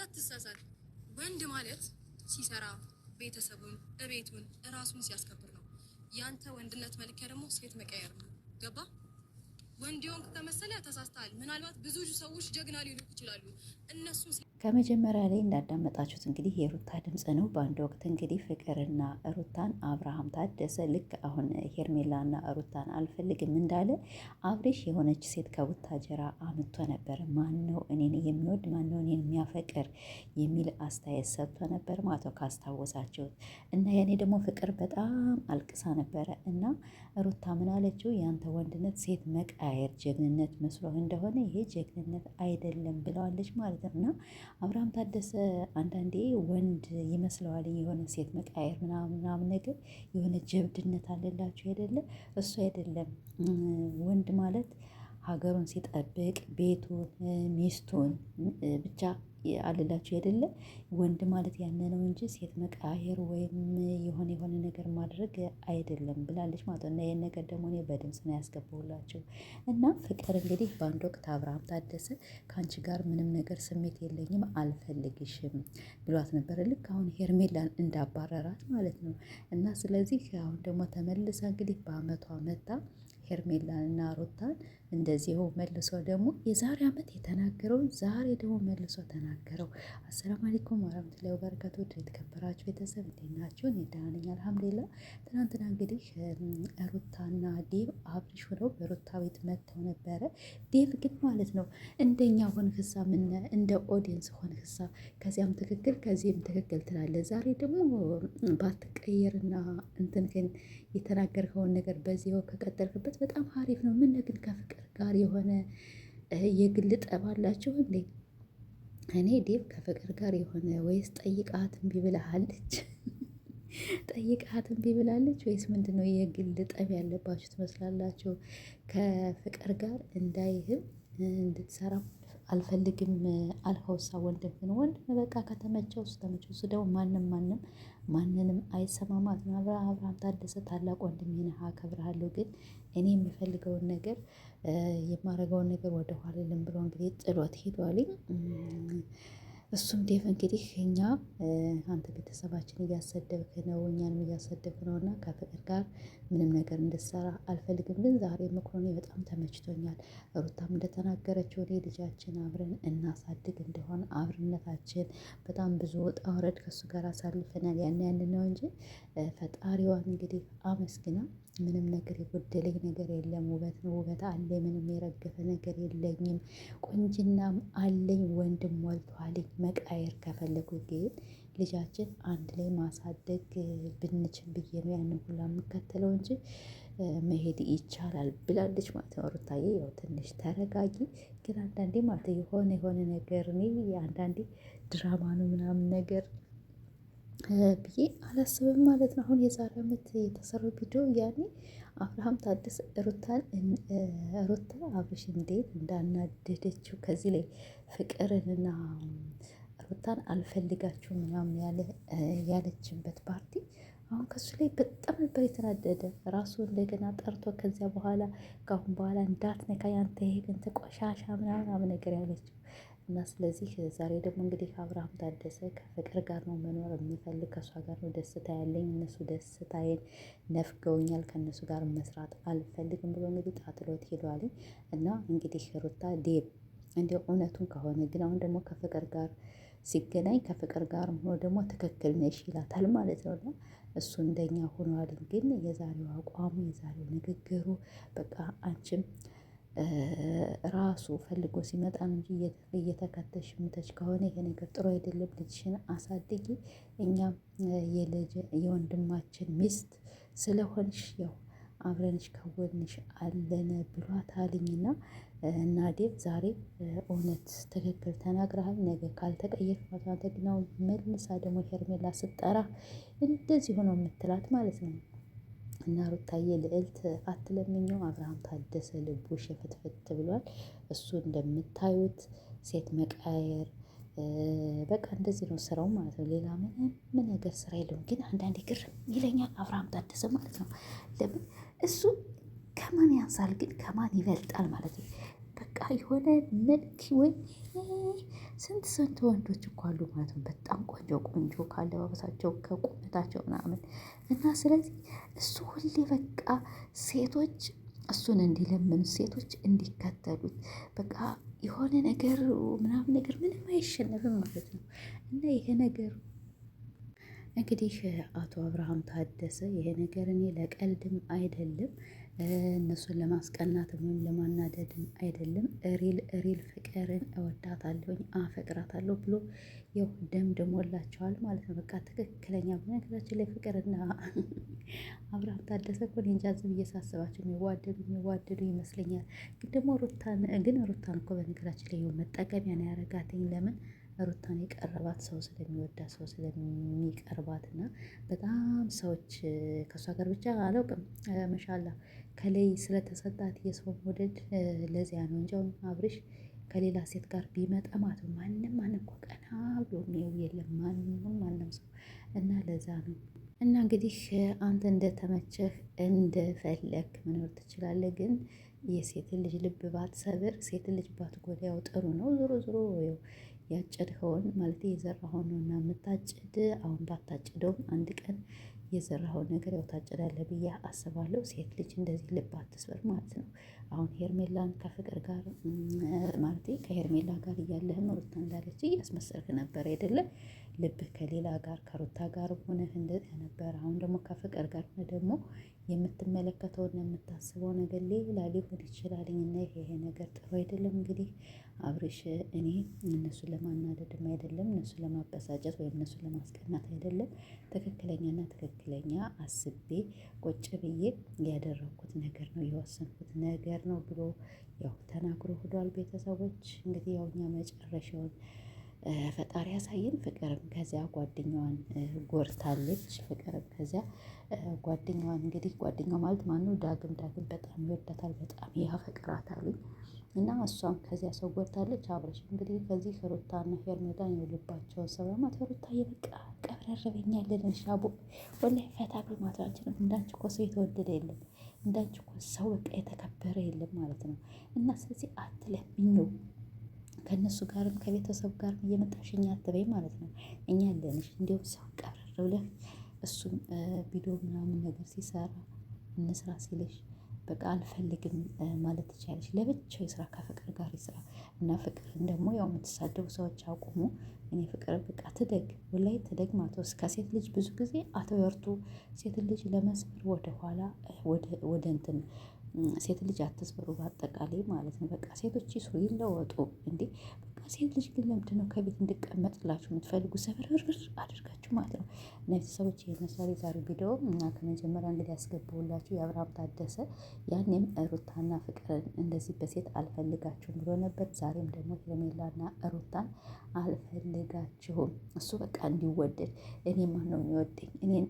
እንዳትሳሳት። ወንድ ማለት ሲሰራ ቤተሰቡን፣ እቤቱን፣ እራሱን ሲያስከብር ነው። ያንተ ወንድነት መለኪያ ደግሞ ሴት መቀየር ነው። ገባ? ወንድ የሆንክ ከመሰለ ተሳስተሃል። ምናልባት ብዙ ሰዎች ጀግና ሊሉት ይችላሉ። እነሱ ከመጀመሪያ ላይ እንዳዳመጣችሁት እንግዲህ የሩታ ድምፅ ነው። በአንድ ወቅት እንግዲህ ፍቅርና ሩታን አብርሃም ታደሰ ልክ አሁን ሄርሜላና ሩታን አልፈልግም እንዳለ አብሬሽ የሆነች ሴት ከቡታጀራ አምጥቶ ነበር። ማን ነው እኔን የሚወድ ማን ነው እኔን የሚያፈቅር የሚል አስተያየት ሰጥቶ ነበር ማለት ነው ካስታወሳችሁት። እና ያኔ ደግሞ ፍቅር በጣም አልቅሳ ነበረ እና ሩታ ምን አለችው? ያንተ ወንድነት ሴት መቃየር ጀግንነት መስሎህ እንደሆነ ይሄ ጀግንነት አይደለም ብለዋለች ማለት ነው። እና አብርሃም ታደሰ አንዳንዴ ወንድ ይመስለዋል የሆነ ሴት መቃየር ምናምን ነገር የሆነ ጀብድነት አለላችሁ አይደለ? እሱ አይደለም። ወንድ ማለት ሀገሩን ሲጠብቅ ቤቱን ሚስቱን ብቻ አልላችሁ አይደለ? ወንድ ማለት ያነ ነው እንጂ ሴት መቃየር ወይም የሆነ ነገር ማድረግ አይደለም ብላለች ማለት ነው። እና ይህን ነገር ደግሞ እኔ በድምፅ ነው ያስገባሁላቸው። እና ፍቅር እንግዲህ በአንድ ወቅት አብርሃም ታደሰ ከአንቺ ጋር ምንም ነገር ስሜት የለኝም አልፈልግሽም ብሏት ነበር። ልክ አሁን ሄርሜላን እንዳባረራት ማለት ነው። እና ስለዚህ አሁን ደግሞ ተመልሳ እንግዲህ በአመቷ መጣ ሄርሜላንና ሩታን እንደዚሁ መልሶ ደግሞ የዛሬ ዓመት የተናገረውን ዛሬ ደግሞ መልሶ ተናገረው። አሰላሙ አለይኩም ወራህመቱላሂ ወበረካቱ። የተከበራችሁ ቤተሰብ እንዴት ናችሁ? እኔ ደህና ነኝ አልሐምዱሊላህ። ትናንትና እንግዲህ ሩታና ዴቭ አብርሽ ሆነው በሩታ ቤት መጥተው ነበረ። ዴቭ ግን ማለት ነው እንደኛ ሆን ክሳ ምን እንደ ኦዲየንስ ሆን ክሳ ከዚያም ትክክል ከዚህም ትክክል ትላለ። ዛሬ ደግሞ ባትቀየርና እንትን ግን የተናገርከውን ነገር በዚያው ከቀጠልክበት በጣም አሪፍ ነው። ምን ግን ከፍቅር ጋር የሆነ የግል ጠብ አላችሁ እንዴ? እኔ ዴቭ ከፍቅር ጋር የሆነ ወይስ ጠይቃት እምቢ ብላለች? ጠይቃት እምቢ ብላለች ወይስ ምንድነው? የግል ጠብ ያለባችሁ ትመስላላችሁ። ከፍቅር ጋር እንዳይህም እንድትሰራ አልፈልግም አልኸውሳ ወንድም ግን ወንድም በቃ ከተመቸው እሱ ተመቸው። እሱ ደግሞ ማንንም አይሰማማት ነው። አብርሃም ታደሰ ታላቅ ወንድሜ ነህ፣ አከብርሃለሁ። ግን እኔ የምፈልገውን ነገር የማደርገውን ነገር ወደኋላ የለም ብሎ እንግዲህ ጥሎት ሄዷልኝ። እሱም ዴቭ እንግዲህ እኛ አንተ ቤተሰባችን እያሰደብክ ነው፣ እኛንም እያሰደብክ ነው እና ከፍቅር ጋር ምንም ነገር እንድትሰራ አልፈልግም። ግን ዛሬ መክሮኔ በጣም ተመችቶኛል። ሩታም እንደተናገረችው እኔ ልጃችን አብረን እናሳድግ እንደሆነ አብርነታችን በጣም ብዙ ውጣ ውረድ ከእሱ ጋር አሳልፈናል። ያን ነው እንጂ ፈጣሪዋን እንግዲህ አመስግና ምንም ነገር የጎደለኝ ነገር የለም። ውበት ነው ውበት አለ። ምንም የረገፈ ነገር የለኝም። ቁንጅናም አለኝ። ወንድም ሞልቷልኝ። መቃየር ከፈለጉ ግን ልጃችን አንድ ላይ ማሳደግ ብንችል ብዬ ነው ያንን ሁላ የምከተለው እንጂ መሄድ ይቻላል ብላለች ማለት ነው። ሩታዬ ያው ትንሽ ተረጋጊ። ግን አንዳንዴ ማለት የሆነ ነገር እኔ አንዳንዴ ድራማ ነው ምናምን ነገር ብዬ አላስብም ማለት ነው። አሁን የዛሬ ዓመት የተሰራው ቪዲዮ ያኔ አብርሃም ታደሰ ሩታ አብርሽ እንዴት እንዳናደደችው ከዚህ ላይ ፍቅርንና ሩታን አልፈልጋችሁም ምናምን ያለችበት ፓርቲ አሁን ከሱ ላይ በጣም ነበር የተናደደ። ራሱ እንደገና ጠርቶ ከዚያ በኋላ ከአሁን በኋላ እንዳትነካ ያንተ ይሄ ግን ቆሻሻ ምናምን ነገር ያለችው እና ስለዚህ ዛሬ ደግሞ እንግዲህ አብርሃም ታደሰ ከፍቅር ጋር ነው መኖር የሚፈልግ፣ ከእሷ ጋር ነው ደስታ ያለኝ፣ እነሱ ደስታዬን ነፍገውኛል፣ ከእነሱ ጋር መስራት አልፈልግም ብሎ እንግዲህ ጣጥሎት ሄዷል። እና እንግዲህ ሩታ ዴብ እንዲያው እውነቱን ከሆነ ግን አሁን ደግሞ ከፍቅር ጋር ሲገናኝ ከፍቅር ጋር ሆኖ ደግሞ ትክክል ነሽ ይላታል ማለት ነው። እና እሱ እንደኛ ሆኗል። ግን የዛሬው አቋሙ የዛሬው ንግግሩ በቃ አንቺም ራሱ ፈልጎ ሲመጣ ነው እንጂ እየተከተሽ ምተች ከሆነ ይሄ ነገር ጥሩ አይደለም። ልጅሽን አሳድጊ፣ እኛም የወንድማችን ሚስት ስለሆንሽ ያው አብረንሽ ከጎንሽ አለን ብሏታልኝና እና ዴቭ ዛሬ እውነት ትክክል ተናግረሃል። ነገ ካልተቀየርክ ማለት ነው መልሳ ደግሞ ሄርሜላ ስጠራ እንደዚህ ሆኖ የምትላት ማለት ነው። እና ሩታዬ ልዕልት አትለምኘው። አብርሃም ታደሰ ልቡ ሽፍትፍት ብሏል። እሱ እንደምታዩት ሴት መቃየር በቃ እንደዚህ ነው ስራው ማለት ነው። ሌላ ምን ነገር ስራ የለውም። ግን አንዳንዴ ግር ይለኛል አብርሃም ታደሰ ማለት ነው። ለምን እሱ ከማን ያንሳል ግን ከማን ይበልጣል ማለት ነው። በቃ የሆነ መልክ ወይ ስንት ወንዶች እኮ አሉ ማለት ነው። በጣም ቆንጆ ቆንጆ ካለባበሳቸው ከቁመታቸው ምናምን እና ስለዚህ እሱ ሁሌ በቃ ሴቶች እሱን እንዲለምኑት ሴቶች እንዲከተሉት በቃ የሆነ ነገር ምናምን ነገር ምንም አይሸነፍም ማለት ነው። እና ይሄ ነገር እንግዲህ አቶ አብርሃም ታደሰ ይሄ ነገር እኔ ለቀልድም አይደለም እነሱን ለማስቀናትም ወይም ለማናደድም አይደለም። ሪል ፍቅርን እወዳታለሁኝ አፈቅራታለሁ ብሎ ያው ደምድሞላቸዋል ማለት ነው። በቃ ትክክለኛ በነገራችን ላይ ፍቅርና አብርሃም ታደሰ እኮ እኔ እንጃ ዝም ብዬ ሳስባቸው የሚዋደዱ ይመስለኛል። ግን ሩታን እኮ በነገራችን ላይ መጠቀሚያ ነው ያደረጋትኝ። ለምን ሩታን የቀረባት ሰው ስለሚወዳት ሰው ስለሚቀርባት እና በጣም ሰዎች ከእሷ ጋር ብቻ አላውቅም መሻላ ከላይ ስለተሰጣት የሰው መውደድ ለዚያ ነው እንጂ አሁን አብርሽ ከሌላ ሴት ጋር ቢመጣ ማለት ነው ማንም እኮ ቀና ብሎ የሚያየው የለም ማንም ሰው እና ለዛ ነው። እና እንግዲህ አንተ እንደተመቸህ እንደፈለግ መኖር ትችላለህ። ግን የሴትን ልጅ ልብ ባትሰብር ሴትን ልጅ ባትጎዳው ጥሩ ነው። ዞሮ ዞሮ ያጨድኸውን ማለት የዘራኸውን ነው እና የምታጭድ አሁን ባታጭደውም አንድ ቀን የዘራኸውን ነገር ያው ታጭዳለህ ብዬ አስባለሁ። ሴት ልጅ እንደዚህ ልብ አትስበር ማለት ነው። አሁን ሄርሜላን ከፍቅር ጋር ማለት ከሄርሜላ ጋር እያለህም ሩታ እንዳለች እያስመሰልክ ነበር አይደለም? ልብህ ከሌላ ጋር ከሩታ ጋር ሆነህ እንደዚያ ነበር። አሁን ደግሞ ከፍቅር ጋር ሆነ ደግሞ የምትመለከተውና የምታስበው ነገር ሌላ ሊሆን ይችላል። እና ይሄ ነገር ጥሩ አይደለም። እንግዲህ አብርሽ እኔ እነሱን ለማናደድም አይደለም እነሱን ለማበሳጨት ወይም እነሱን ለማስቀናት አይደለም። ትክክለኛ አስቤ ቁጭ ብዬ ያደረኩት ነገር ነው የወሰንኩት ነገር ነው ብሎ ያው ተናግሮ ሄዷል። ቤተሰቦች እንግዲህ ያው እኛ መጨረሻውን ፈጣሪ ያሳየን። ፍቅርም ከዚያ ጓደኛዋን ጎርታለች። ፍቅርም ከዚያ ጓደኛዋን እንግዲህ ጓደኛው ማለት ማነው ዳግም በጣም ይወዳታል በጣም ያፈቅራታል። እና እሷም ከዚያ ሰው ጎርታለች። አብርሽ እንግዲህ ከዚህ ሩታና ሄርሜላን የልባቸውን ሰበማት ሩታ የበቃ ቀብረር በኛለን ሻቦ ወላሂ ፈታ ብሎ ማትራችን እንዳንቺ እኮ ሰው የተወደደ የለም እንዳንቺ እኮ ሰው በቃ የተከበረ የለም ማለት ነው። እና ስለዚህ አትለምኚው ከእነሱ ጋርም ከቤተሰብ ጋርም እየመጣሽ እኛ አትበይ ማለት ነው። እኛ አለንሽ እንዲሁም ሰው ቀብረር ብለህ እሱም ቪዲዮ ምናምን ነገር ሲሰራ እንስራ ሲልሽ በቃ አልፈልግም ማለት ትችላለች። ለብቻው የስራ ከፍቅር ጋር ይስራ እና ፍቅርን ደግሞ ያው የምትሳደቡ ሰዎች አቁሙ። እኔ ፍቅር በቃ ትደግ ወላሂ ትደግ ማለት ነው። ከሴት ልጅ ብዙ ጊዜ አትበርቱ። ሴት ልጅ ለመስበር ወደኋላ ወደ እንትን ሴት ልጅ አትስበሩ በአጠቃላይ ማለት ነው። በቃ ሴቶች ይስሩ ይለወጡ እንዴ በቃ ሴት ልጅ ግን ለምንድን ነው ከቤት እንድቀመጥላችሁ የምትፈልጉ? ሰብርብር አድርጋችሁ ማለት ነው። እና ቤተሰቦች የመስሪያ ዛሬ ቪዲዮ እና ከመጀመሪያ እንግዲህ ያስገባሁላችሁ የአብርሃም ታደሰ ያኔም ሩታና ፍቅርን እንደዚህ በሴት አልፈልጋችሁም ብሎ ነበር። ዛሬም ደግሞ ሄርሜላና ሩታን አልፈልጋችሁም እሱ በቃ እንዲወደድ እኔ ማን ነው የሚወደኝ እኔን